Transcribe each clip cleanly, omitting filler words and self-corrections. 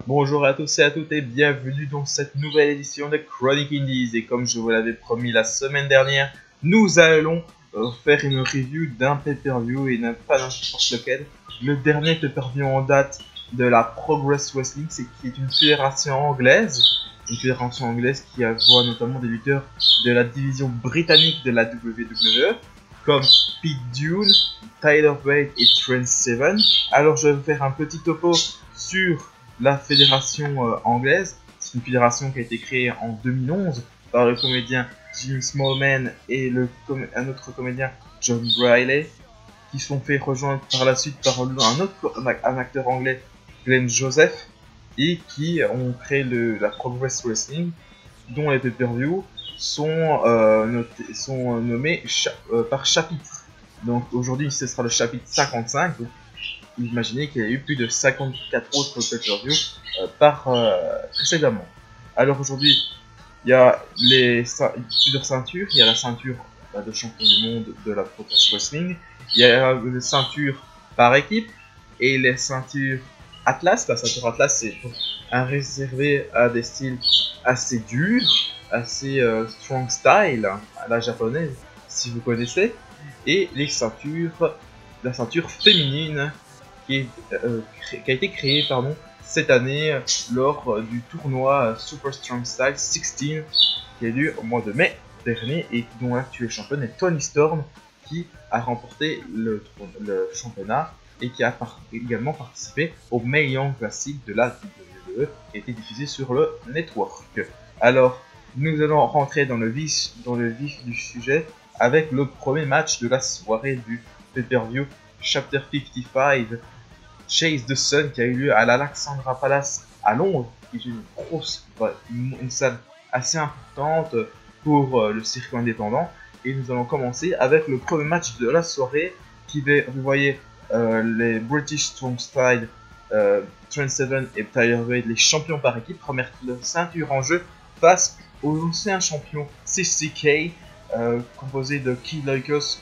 Bonjour à tous et à toutes et bienvenue dans cette nouvelle édition de Chronic Indies. Et comme je vous l'avais promis la semaine dernière, nous allons faire une review d'un pay-per-view et pas n'importe lequel. Le dernier pay-per-view en date de la Progress Wrestling, qui est une fédération anglaise. Une fédération anglaise qui voit notamment des lutteurs de la division britannique de la WWE, comme Pete Dunne, Tyler Bate et Trent Seven. Alors je vais vous faire un petit topo sur la fédération anglaise. C'est une fédération qui a été créée en 2011 par le comédien Jim Smallman et un autre comédien John Briley, qui se sont fait rejoindre par la suite par un acteur anglais, Glenn Joseph, et qui ont créé la Progress Wrestling, dont les pay-per-views sont nommés par chapitre. Donc aujourd'hui ce sera le chapitre 55. Donc, imaginez qu'il y a eu plus de 54 autres pay-per-views précédemment. Alors aujourd'hui, il y a plusieurs ceintures. Il y a la ceinture de champion du monde de la Progress Wrestling. Il y a les ceintures par équipe et les ceintures Atlas. La ceinture Atlas, c'est réservé à des styles assez durs, assez strong style, à la japonaise, si vous connaissez. Et la ceinture féminine, qui a été créée cette année lors du tournoi Super Strong Style 16 qui a lieu au mois de mai dernier et dont l'actuel championne est Toni Storm, qui a remporté le championnat et qui a également participé au Mae Young Classic de la WWE qui a été diffusé sur le network. Alors, nous allons rentrer dans le vif du sujet avec le premier match de la soirée du pay-per-view Chapter 55 Chase the Sun, qui a eu lieu à l'Alexandra Palace à Londres, qui est une salle assez importante pour le circuit indépendant. Et nous allons commencer avec le premier match de la soirée vous voyez les British Strong Style, Trent Seven et Tyler Bate, les champions par équipe, remettent leur ceinture en jeu face aux anciens champions 60K, composés de Kid Lycos,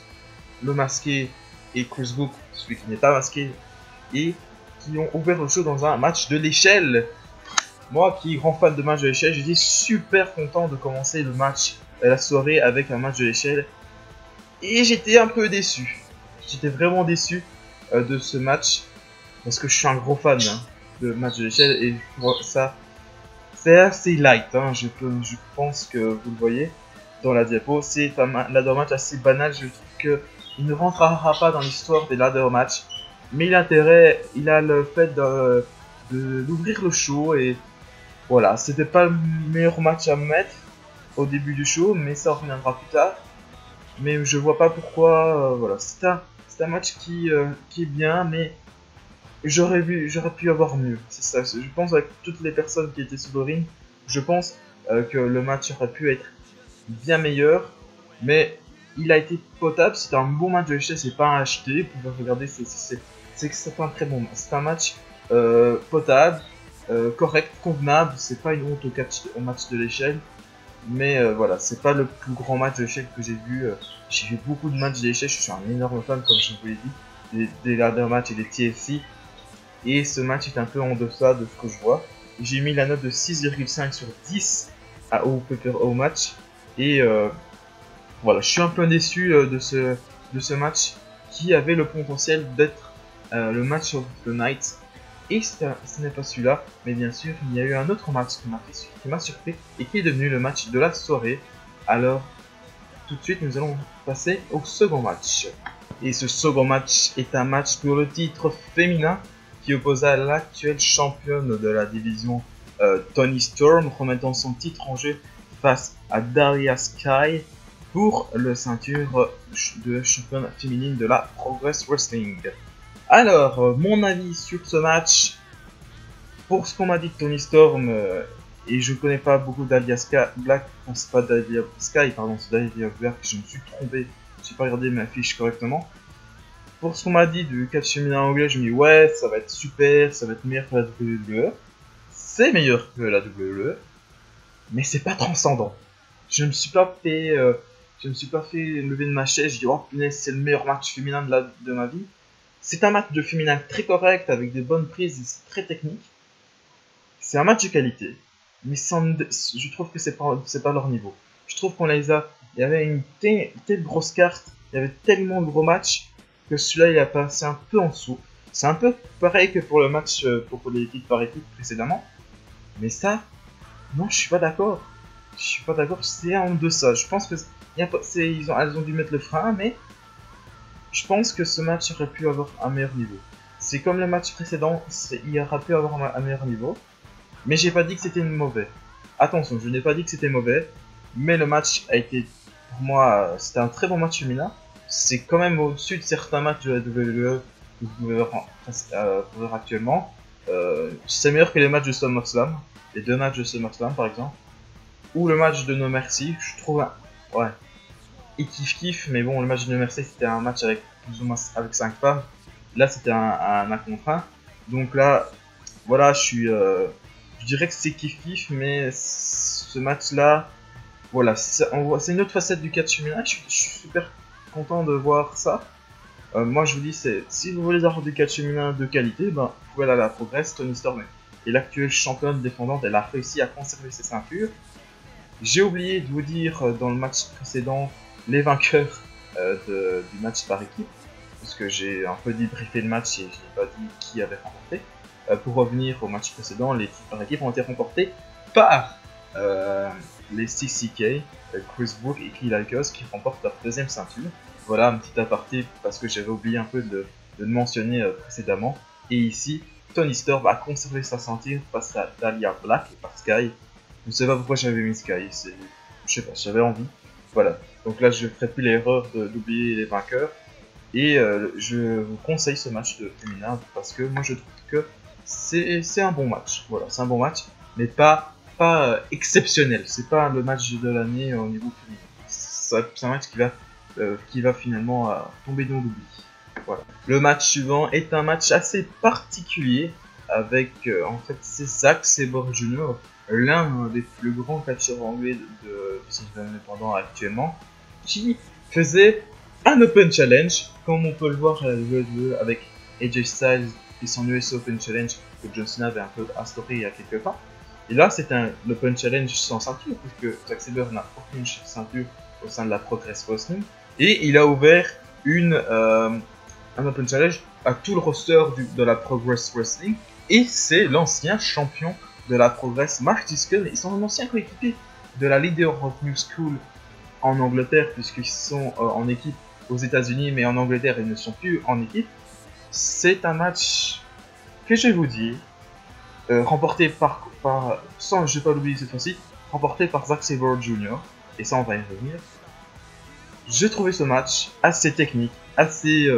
le masqué, et Chris Book, celui qui n'est pas masqué, et qui ont ouvert le show dans un match de l'échelle. Moi qui est grand fan de match de l'échelle, j'étais super content de commencer le match, la soirée avec un match de l'échelle. Et j'étais un peu déçu. J'étais vraiment déçu de ce match. Parce que je suis un gros fan de match de l'échelle. Et ça, c'est assez light. Je pense que vous le voyez dans la diapo. C'est un ladder match assez banal. Je trouve qu'il ne rentrera pas dans l'histoire des ladder match. Mais l'intérêt, il a le fait d'ouvrir le show. Et voilà, c'était pas le meilleur match à mettre au début du show, mais ça reviendra plus tard. Mais je vois pas pourquoi. Voilà, c'est un match qui est bien, mais j'aurais pu avoir mieux. C'est ça. Je pense avec toutes les personnes qui étaient sur le ring, je pense que le match aurait pu être bien meilleur, mais il a été potable. C'était un bon match de l'échelle, c'est pas un acheté. Vous pouvez regarder, c'est un très bon match. C'est un match potable, correct, convenable. C'est pas une honte au match de l'échelle. Mais voilà, c'est pas le plus grand match d'échelle que j'ai vu. J'ai vu beaucoup de matchs d'échelle, je suis un énorme fan, comme je vous l'ai dit, des ladder matchs et des TFC. Et ce match est un peu en deçà de ce que je vois. J'ai mis la note de 6,5 sur 10 au match. Et voilà, je suis un peu déçu de ce match qui avait le potentiel d'être le match of the night. Et ce n'est pas celui-là, mais bien sûr, il y a eu un autre match qui m'a surpris et qui est devenu le match de la soirée. Alors, tout de suite, nous allons passer au second match. Et ce second match est un match pour le titre féminin qui opposa l'actuelle championne de la division Toni Storm, remettant son titre en jeu face à Daria Sky pour le ceinture de championne féminine de la Progress Wrestling. Alors, mon avis sur ce match, pour ce qu'on m'a dit de Toni Storm, et je connais pas beaucoup d'Alia Black, enfin c'est pas Dalia Sky, pardon, c'est Dalia Black, je me suis trompé, je n'ai pas regardé ma fiche correctement. Pour ce qu'on m'a dit du catch féminin anglais, je me dis ouais, ça va être super, ça va être meilleur que la WWE. C'est meilleur que la WWE, mais c'est pas transcendant. Je me suis pas fait lever de ma chaise, je dis oh punaise, c'est le meilleur match féminin de ma vie. C'est un match de féminin très correct, avec des bonnes prises et c'est très technique. c'est un match de qualité, mais je trouve que c'est pas leur niveau. Je trouve qu'on les a, il y avait une telle grosse carte, il y avait tellement de gros matchs que celui-là il a passé un peu en dessous. C'est un peu pareil que pour le match pour l'équipe par équipe précédemment, mais ça, non, je suis pas d'accord. Je suis pas d'accord, c'est en deçà. Je pense que elles ont dû mettre le frein, mais je pense que ce match aurait pu avoir un meilleur niveau. C'est comme le match précédent, il aurait pu avoir un meilleur niveau, mais j'ai pas dit que c'était mauvais. Attention, je n'ai pas dit que c'était mauvais, mais le match a été, pour moi, c'était un très bon match féminin. C'est quand même au-dessus de certains matchs de la WWE que vous pouvez voir actuellement. C'est meilleur que les matchs de SummerSlam, les 2 matchs de SummerSlam par exemple, ou le match de No Mercy. Je trouve, ouais, il kiffe, mais bon, le match de No Mercy c'était un match avec plus ou moins avec 5 femmes. Là c'était un 1 contre 1. Donc là, voilà, je dirais que c'est kiff, mais ce match-là, voilà, c'est une autre facette du catch féminin. Je suis super content de voir ça. Moi, je vous dis, si vous voulez avoir du catch féminin de qualité, ben, vous pouvez aller à la Progress. Toni Storm est l'actuelle championne défendante. Elle a réussi à conserver ses ceintures. J'ai oublié de vous dire dans le match précédent les vainqueurs du match par équipe, parce que j'ai un peu débriefé le match et je n'ai pas dit qui avait remporté. Pour revenir au match précédent, les équipes par équipe ont été remportées par les CCK, Chris Brook et Key Lycos qui remportent leur 2e ceinture. Voilà un petit aparté parce que j'avais oublié un peu de le mentionner précédemment. Et ici, Toni Storm a conservé sa ceinture face à Dahlia Black et par Sky. Je ne sais pas pourquoi j'avais mis Sky, je sais pas, j'avais envie. Voilà, donc là je ne ferai plus l'erreur d'oublier les vainqueurs. Et je vous conseille ce match de féminin parce que moi je trouve que c'est un bon match. Voilà, c'est un bon match, mais pas exceptionnel. C'est pas le match de l'année au niveau féminin. C'est un match qui va finalement tomber dans l'oubli. Voilà. Le match suivant est un match assez particulier avec en fait c'est Zack Sabre Jr., l'un des plus grands catcheurs anglais de système indépendant actuellement, qui faisait un Open Challenge, comme on peut le voir à la WWE avec AJ Styles et son US Open Challenge que John Cena avait un peu instauré il y a quelques temps. Et là, c'est un Open Challenge sans ceinture, puisque Zack Sabre n'a aucune ceinture au sein de la Progress Wrestling. Et il a ouvert un Open Challenge à tout le roster de la Progress Wrestling. Et c'est l'ancien champion de la Progress, Marty Scurll, et son ancien coéquipier de la Leader of New School en Angleterre, puisqu'ils sont en équipe aux États-Unis, mais en Angleterre ils ne sont plus en équipe. C'est un match que je vais vous dire, remporté sans, je vais pas l'oublier cette fois-ci, remporté par Zack Sabre Jr. Et ça on va y revenir. J'ai trouvé ce match assez technique, assez,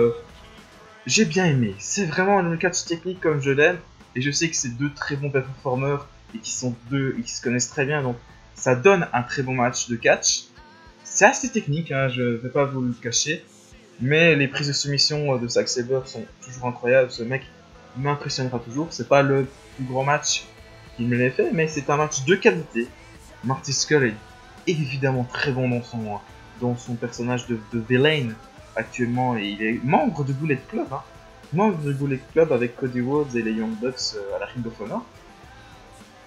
j'ai bien aimé. C'est vraiment le catch technique comme je l'aime, et je sais que c'est 2 très bons performeurs et qui se connaissent très bien, donc ça donne un très bon match de catch. C'est assez technique, hein, je vais pas vous le cacher, mais les prises de soumission de Zack Sabre sont toujours incroyables. Ce mec m'impressionnera toujours. C'est pas le plus grand match qu'il me l'ait fait, mais c'est un match de qualité. Marty Scurll est évidemment très bon dans son personnage de villain actuellement, et il est membre de Bullet Club, hein. Membre de Bullet Club avec Cody Rhodes et les Young Bucks à la Ring of Honor.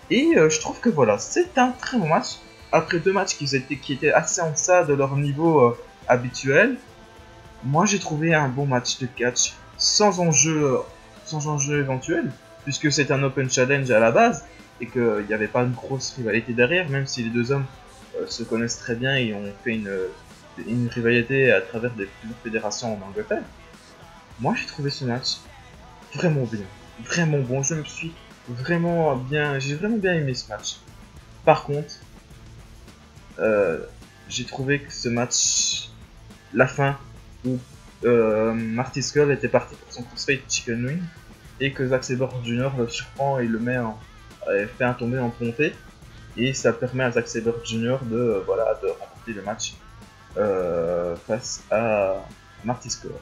Et je trouve que voilà, c'est un très bon match. Après 2 matchs qui étaient assez en deçà de leur niveau habituel, moi j'ai trouvé un bon match de catch sans enjeu éventuel, puisque c'est un Open Challenge à la base et qu'il n'y avait pas une grosse rivalité derrière, même si les 2 hommes se connaissent très bien et ont fait une rivalité à travers plusieurs fédérations en Angleterre. Moi j'ai trouvé ce match vraiment bien, vraiment bon. J'ai vraiment bien aimé ce match. Par contre, j'ai trouvé que ce match, la fin, où Marty Scurll était parti pour son crossfade chicken wing, et que Zack Sabre Jr. le surprend et le fait un tombé en ponté, et ça permet à Zack Sabre Jr. de remporter le match face à Marty Scurll.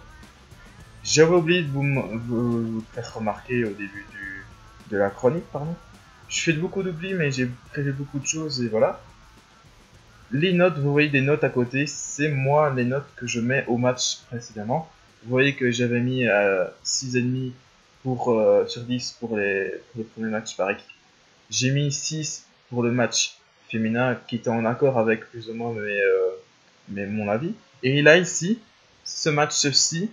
J'avais oublié de vous faire remarquer au début de la chronique, pardon. Je fais beaucoup d'oublis, mais j'ai prévu beaucoup de choses et voilà. Les notes, vous voyez des notes à côté, c'est moi les notes que je mets au match précédemment. Vous voyez que j'avais mis 6,5 sur 10 pour les premiers matchs par équipe. J'ai mis 6 pour le match féminin qui était en accord avec plus ou moins mon avis. Et là ici, ce match-ci,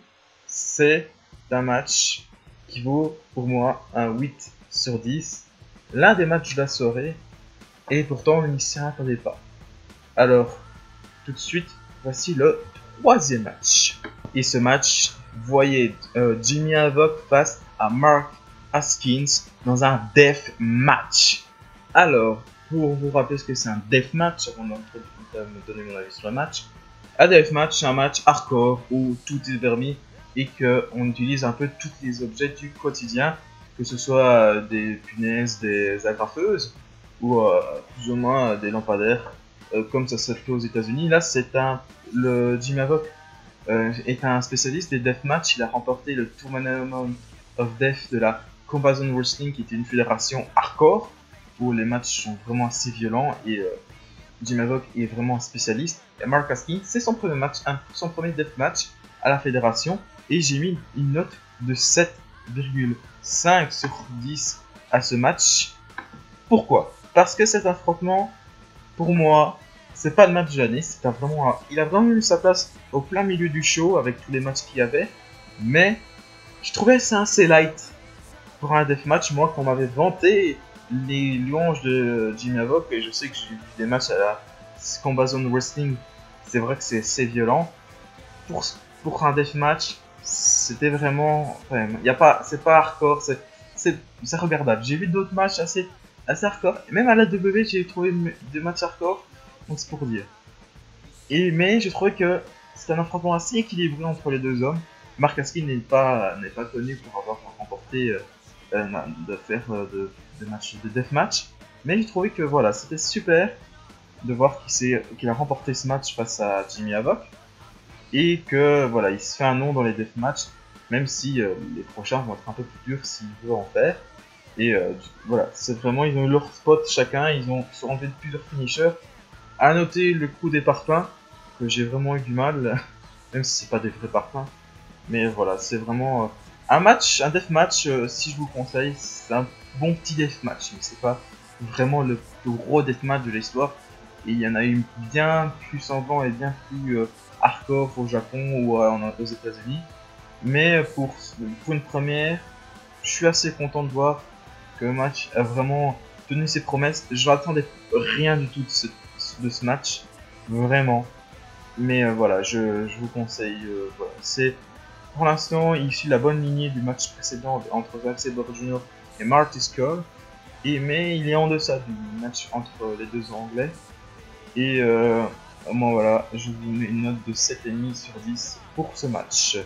c'est un match qui vaut pour moi un 8 sur 10. L'un des matchs de la soirée, et pourtant on n'y s'y attendait pas. Alors, tout de suite, voici le troisième match. Et ce match voyait Jimmy Havoc face à Mark Haskins dans un death match. Alors, pour vous rappeler ce que c'est un death match, avant de me donner mon avis sur le match, un death match, c'est un match hardcore où tout est permis et qu'on utilise un peu tous les objets du quotidien, que ce soit des punaises, des agrafeuses ou plus ou moins des lampadaires, comme ça se fait aux États-Unis. Là, le Jimmy Havoc est un spécialiste des deathmatch. Il a remporté le Tournament of Death de la Combat Zone Wrestling, qui était une fédération hardcore où les matchs sont vraiment assez violents et Jimmy Havoc est vraiment un spécialiste. Et Mark Haskins, c'est son premier match, son premier deathmatch à la fédération, et j'ai mis une note de 7,5 sur 10 à ce match. Pourquoi? Parce que cet affrontement, pour moi, c'est pas le match de l'année. Il a vraiment eu sa place au plein milieu du show avec tous les matchs qu'il y avait. Mais je trouvais ça assez light pour un deathmatch. Moi, qu'on m'avait vanté les louanges de Jimmy Havoc, et je sais que j'ai vu des matchs à la Combat Zone Wrestling, c'est vrai que c'est assez violent. Pour un deathmatch, c'était vraiment. Enfin, c'est pas hardcore, c'est regardable. J'ai vu d'autres matchs assez hardcore. Même à la W, j'ai trouvé des matchs hardcore, donc c'est pour dire. Mais je trouvais que c'est un affrontement assez équilibré entre les deux hommes. Mark Haskins n'est pas connu pour avoir remporté de matchs de deathmatch, mais j'ai trouvé que voilà, c'était super de voir qu'il a remporté ce match face à Jimmy Havoc et que voilà, il se fait un nom dans les deathmatchs, même si les prochains vont être un peu plus durs s'il veut en faire. Et voilà, c'est vraiment, ils ont eu leur spot chacun, ils sont rentrés de plusieurs finishers. À noter le coup des parpaings, que j'ai vraiment eu du mal, même si c'est pas des vrais parpaings. Mais voilà, c'est vraiment un deathmatch, si je vous conseille, c'est un bon petit deathmatch, mais c'est pas vraiment le plus gros deathmatch de l'histoire. Et il y en a eu bien plus sanglant et bien plus hardcore au Japon ou aux États-Unis. Mais pour une première, je suis assez content de voir que le match a vraiment tenu ses promesses. Je n'attendais rien du tout de ce match, vraiment. Mais voilà, je vous conseille. Voilà. C'est pour l'instant, il suit la bonne lignée du match précédent entre Zack Sabre Jr. et Marty Scurll. Mais il est en deçà du match entre les deux Anglais. Et moi voilà, je vous mets une note de 7,5 sur 10 pour ce match.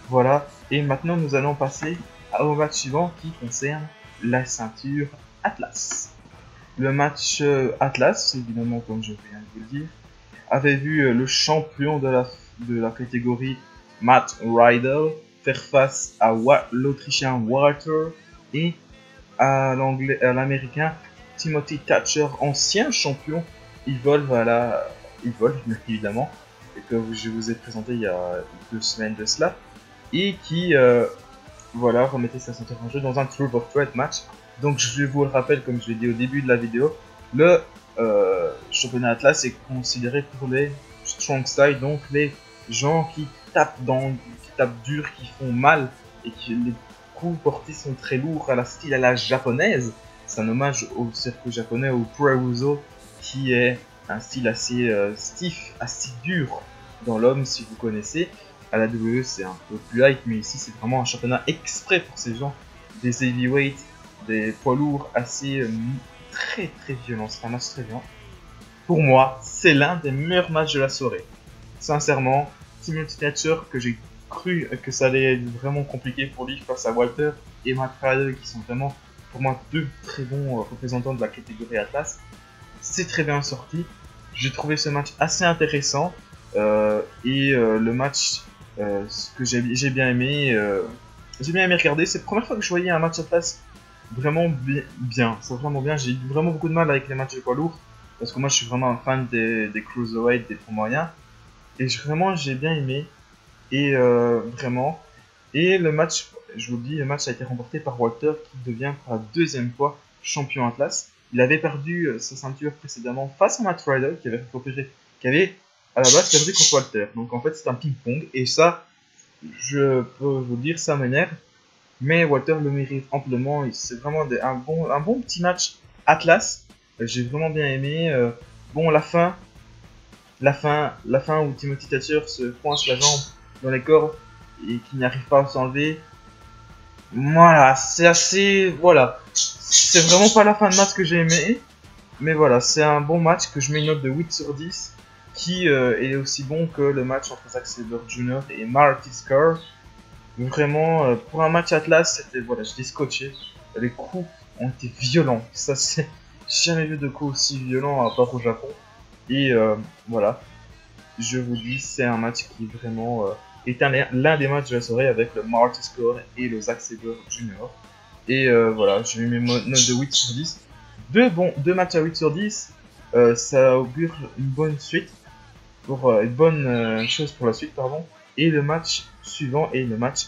Voilà, et maintenant nous allons passer au match suivant qui concerne la ceinture Atlas. Le match Atlas, évidemment comme je viens de vous le dire, avait vu le champion de la catégorie Matt Riddle faire face à l'Autrichien Walter et à l'Américain Timothy Thatcher, ancien champion Evolve évidemment, et que je vous ai présenté il y a 2 semaines de cela, et qui voilà, remettait sa ceinture en jeu dans un Truth of Threat match. Donc je vous le rappelle, comme je l'ai dit au début de la vidéo, le championnat Atlas est considéré pour les strong style, donc les gens qui tapent dur, qui font mal, et qui les coups portés sont très lourds à la japonaise. C'est un hommage au circuit japonais, au Puroresu, qui est un style assez stiff, assez dur dans l'homme, si vous connaissez. À la WWE, c'est un peu plus light, mais ici, c'est vraiment un championnat exprès pour ces gens, des heavyweights, des poids lourds assez très très violents. C'est un match très violent. Pour moi, c'est l'un des meilleurs matchs de la soirée. Sincèrement, Timothy Thatcher, que j'ai cru que ça allait être vraiment compliqué pour lui face à Walter et Matt Riddle, qui sont vraiment pour moi 2 très bons représentants de la catégorie Atlas, c'est très bien sorti. J'ai trouvé ce match assez intéressant et le match que j'ai bien aimé regarder. C'est la première fois que je voyais un match Atlas vraiment bien. C'est vraiment bien. J'ai eu vraiment beaucoup de mal avec les matchs de poids lourds parce que moi je suis vraiment un fan des cruiserweight, des poids moyens, et vraiment j'ai bien aimé. Et le match, je vous le dis, le match a été remporté par Walter, qui devient pour la 2e fois champion Atlas. Il avait perdu sa ceinture précédemment face à Matt Rider qui avait à la base perdu contre Walter. Donc en fait c'est un ping-pong et ça, je peux vous dire, ça m'énerve. Mais Walter le mérite amplement. C'est vraiment un bon petit match Atlas. J'ai vraiment bien aimé. Bon, la fin où Timothy Thatcher se coince la jambe dans les cordes et qu'il n'arrive pas à s'enlever. Voilà, c'est assez. Voilà. C'est vraiment pas la fin de match que j'ai aimé. Mais voilà, c'est un bon match que je mets une note de 8 sur 10. Qui est aussi bon que le match entre Zack Sabre Jr. et Marty Scurll. Vraiment, pour un match Atlas, c'était. Voilà, j'étais scotché. Les coups ont été violents. Ça, c'est. J'ai jamais vu de coups aussi violents à part au Japon. Et voilà. Je vous dis, c'est un match qui vraiment est l'un des matchs de la soirée avec le Marty Scurll et le Zack Sabre Jr. Et voilà, je vais mettre mes notes de 8 sur 10. Deux matchs à 8 sur 10, ça augure une bonne suite, pour une bonne chose pour la suite, pardon. Et le match suivant est le match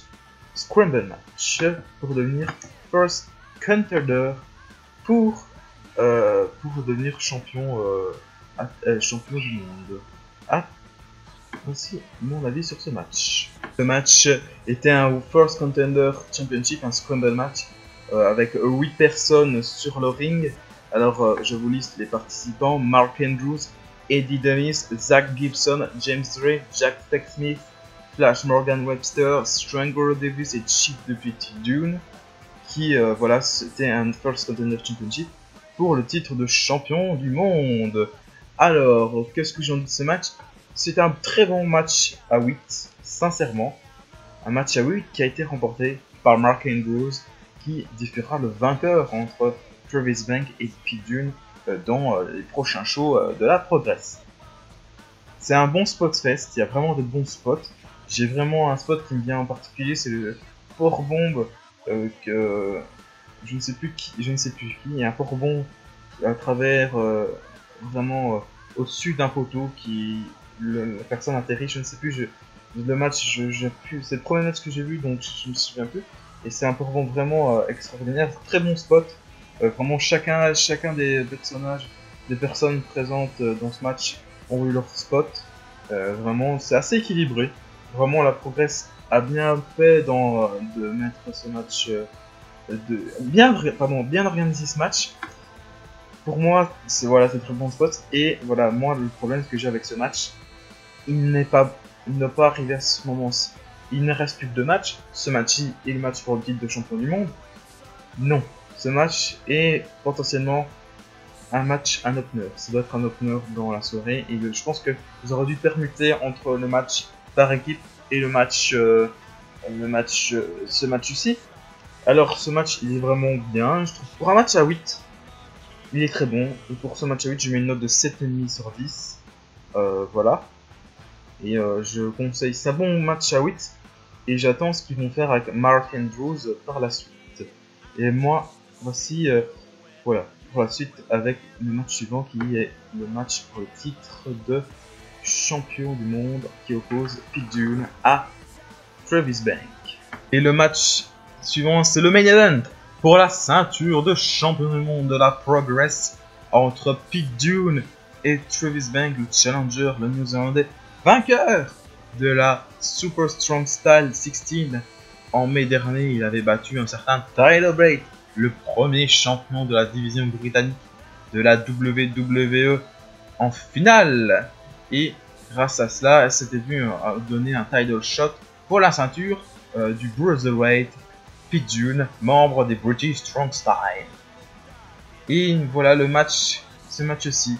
Scramble Match pour devenir First Contender pour devenir champion du monde. Ah, voici mon avis sur ce match. Ce match était un First Contender Championship, un Scramble Match avec 8 personnes sur le ring. Alors je vous liste les participants: Mark Andrews, Eddie Dennis, Zach Gibson, James Ray, Jack Smith, Flash Morgan Webster, Strangler Davis et Chief Deputy Dune. Qui voilà, c'était un First Contender Championship pour le titre de champion du monde. Alors, qu'est-ce que j'en dis de ce match? C'était un très bon match à 8, sincèrement. Un match à 8 qui a été remporté par Mark Andrews, qui différera le vainqueur entre Travis Banks et Pete Dunne dans les prochains shows de la Progress. C'est un bon spot fest, il y a vraiment de bons spots. J'ai vraiment un spot qui me vient en particulier, c'est le port bombe que je ne sais plus qui, il y a un port bombe à travers vraiment au-dessus d'un poteau qui la personne atterrit, je ne sais plus, le match, c'est le premier match que j'ai vu donc je me souviens plus. Et c'est un port bombe vraiment extraordinaire, très bon spot. Vraiment chacun des personnages, des personnes présentes dans ce match ont eu leur spot. Vraiment, c'est assez équilibré. Vraiment, la Progress a bien fait de mettre ce match, bien organiser ce match. Pour moi, c'est très bon spot. Et voilà, moi, le problème que j'ai avec ce match, il n'est pas arrivé à ce moment-ci. Il ne reste plus que 2 matchs. Ce match-ci est le match pour le titre de champion du monde. Non, ce match est potentiellement un opener. Ça doit être un opener dans la soirée. Et je pense que vous aurez dû permuter entre le match par équipe et ce match-ci. Alors, ce match, il est vraiment bien. Je trouve pour un match à 8, il est très bon. Et pour ce match à 8, je mets une note de 7,5 sur 10. Voilà. Et je conseille ça bon match à 8. Et j'attends ce qu'ils vont faire avec Mark Andrews par la suite. Et moi, voici voilà, pour la suite avec le match suivant qui est le match pour le titre de champion du monde qui oppose Pete Dunne à Travis Banks. Et le match suivant, c'est le main event pour la ceinture de champion du monde de la Progress entre Pete Dunne et Travis Banks, le challenger, le néo-zélandais, vainqueur de la Super Strong Style 16. En mai dernier, il avait battu un certain Tyler Bate, le premier champion de la division britannique de la WWE en finale. Et grâce à cela, elle s'était vue donner un title shot pour la ceinture du Bruiserweight Pete Dunne, membre des British Strong Style. Et voilà le match, ce match-ci.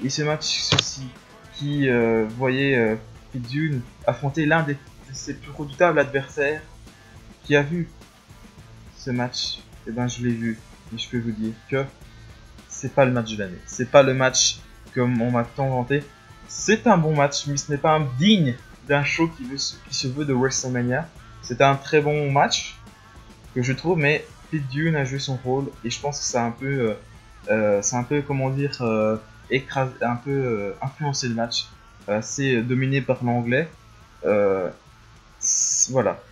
Et ce match-ci qui voyait Pete Dunne affronter l'un de ses plus redoutables adversaires. Qui a vu ce match? Eh ben je l'ai vu. Et je peux vous dire que c'est pas le match de l'année. C'est pas le match comme on m'a tant vanté. C'est un bon match, mais ce n'est pas digne d'un show qui se veut de WrestleMania. C'est un très bon match que je trouve, mais Pete Dunne a joué son rôle et je pense que ça a un peu comment dire, influencé le match. C'est dominé par l'anglais. Voilà.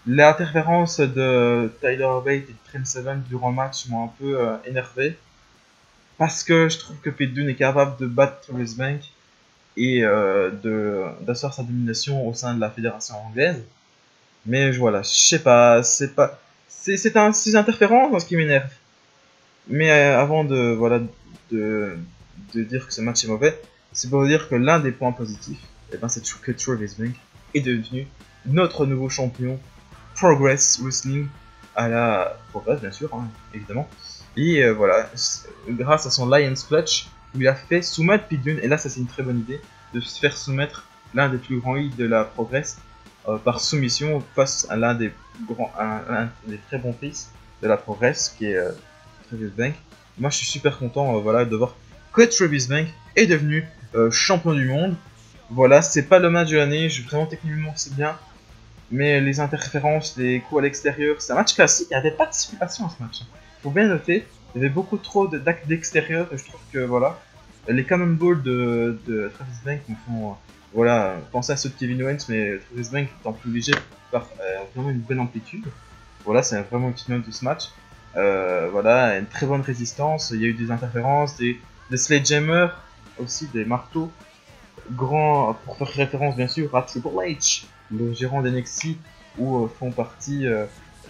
Les interférences de Tyler Bate et de Trent Seven durant le match m'ont un peu énervé. Parce que je trouve que Pete Dunne est capable de battre Travis Banks et d'asseoir sa domination au sein de la fédération anglaise. Mais voilà, je sais pas, c'est ces interférences qui m'énervent. Mais avant de, de dire que ce match est mauvais, c'est pour dire que l'un des points positifs, c'est que Travis Banks est devenu notre nouveau champion Progress Wrestling à la Progress bien sûr, hein, évidemment. Et voilà, grâce à son Lions Clutch, où il a fait soumettre Pete Dunne, et là ça c'est une très bonne idée, de se faire soumettre l'un des plus grands hits de la Progress par soumission face à l'un des très bons fils de la Progress, qui est Travis Banks. Moi je suis super content voilà, de voir que Travis Banks est devenu champion du monde. Voilà, c'est pas le match de l'année, vraiment techniquement c'est bien, mais les interférences, les coups à l'extérieur, c'est un match classique, il n'y avait pas de simulation à ce match. Faut bien noter, il y avait beaucoup trop d'actes d'extérieur, et je trouve que voilà, les cannonballs de Travis Banks me font voilà, penser à ceux de Kevin Owens, mais Travis Banks étant plus léger par vraiment une bonne amplitude. Voilà, c'est vraiment une petite note de ce match. Voilà, une très bonne résistance, il y a eu des interférences, des sledgehammers, aussi des marteaux, grands, pour faire référence bien sûr à Triple H, le gérant d'NXT, où font partie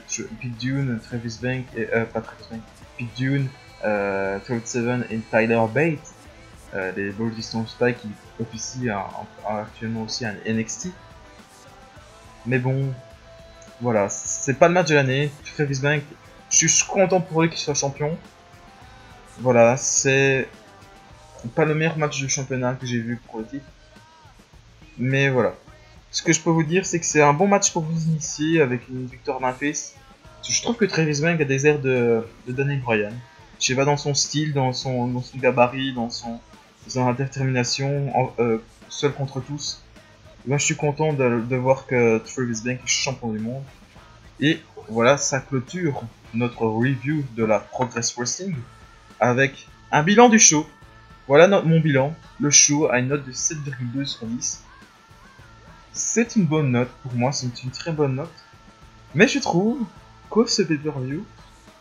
Pete Dunne, Travis Banks, pas Travis Banks, Pete Dunne, Trent Seven et Tyler Bate, les Ball Distance Spy qui officient actuellement aussi à NXT. Mais bon, voilà, c'est pas le match de l'année. Travis Banks, je suis content pour lui qu'il soit champion. Voilà, c'est pas le meilleur match de championnat que j'ai vu pour le titre. Mais voilà. Ce que je peux vous dire, c'est que c'est un bon match pour vous initier avec une victoire d'un face. Je trouve que Travis Banks a des airs de Daniel Bryan. Je sais pas, dans son style, dans son gabarit, dans son détermination, seul contre tous. Moi, je suis content de voir que Travis Banks est champion du monde. Et voilà, ça clôture notre review de la Progress Wrestling avec un bilan du show. Voilà mon bilan. Le show a une note de 7,2 sur 10. C'est une bonne note pour moi, c'est une très bonne note. Mais je trouve que ce pay-per-view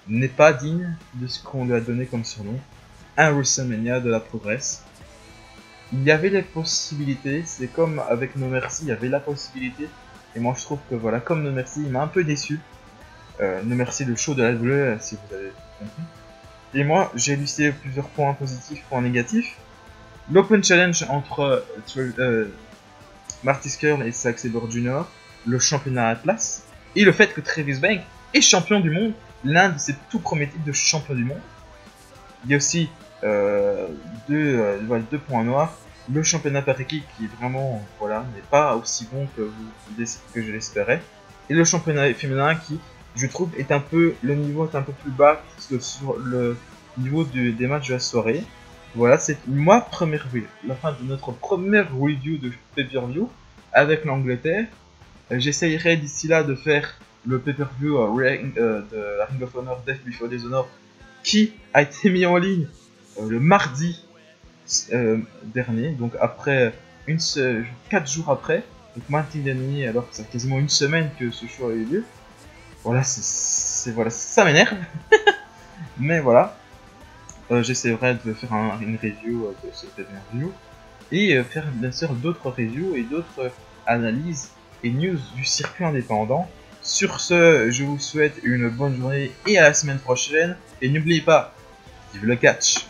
n'est pas digne de ce qu'on lui a donné comme surnom, un WrestleMania de la Progress. Il y avait les possibilités, c'est comme avec No Mercy, il y avait la possibilité. Et moi je trouve que voilà, comme No Mercy, il m'a un peu déçu. No Mercy, le show de la WWE, si vous avez compris. Et moi, j'ai listé plusieurs points positifs, points négatifs. L'Open Challenge entre Marty Scurll et Zack Sabre Jr., le championnat Atlas, et le fait que Travis Banks est champion du monde, l'un de ses tout premiers titres de champion du monde. Il y a aussi deux points noirs. Le championnat par équipe qui est vraiment, voilà, n'est pas aussi bon que je l'espérais. Et le championnat féminin qui, je trouve, est un peu, le niveau est un peu plus bas que sur le niveau des matchs de la soirée. Voilà, c'est la fin de notre première review de pay-per-view avec l'Angleterre. J'essayerai d'ici là de faire le pay-per-view de la Ring of Honor Death Before Dishonor qui a été mis en ligne le mardi dernier, donc après 4 jours après, donc mardi dernier, alors que c'est quasiment une semaine que ce show a eu lieu. Voilà, voilà, ça m'énerve. Mais voilà. J'essaierai de faire une review de ce pay-per-view et faire bien sûr d'autres reviews et d'autres analyses et news du circuit indépendant. Sur ce, je vous souhaite une bonne journée et à la semaine prochaine. Et n'oubliez pas, vive le catch!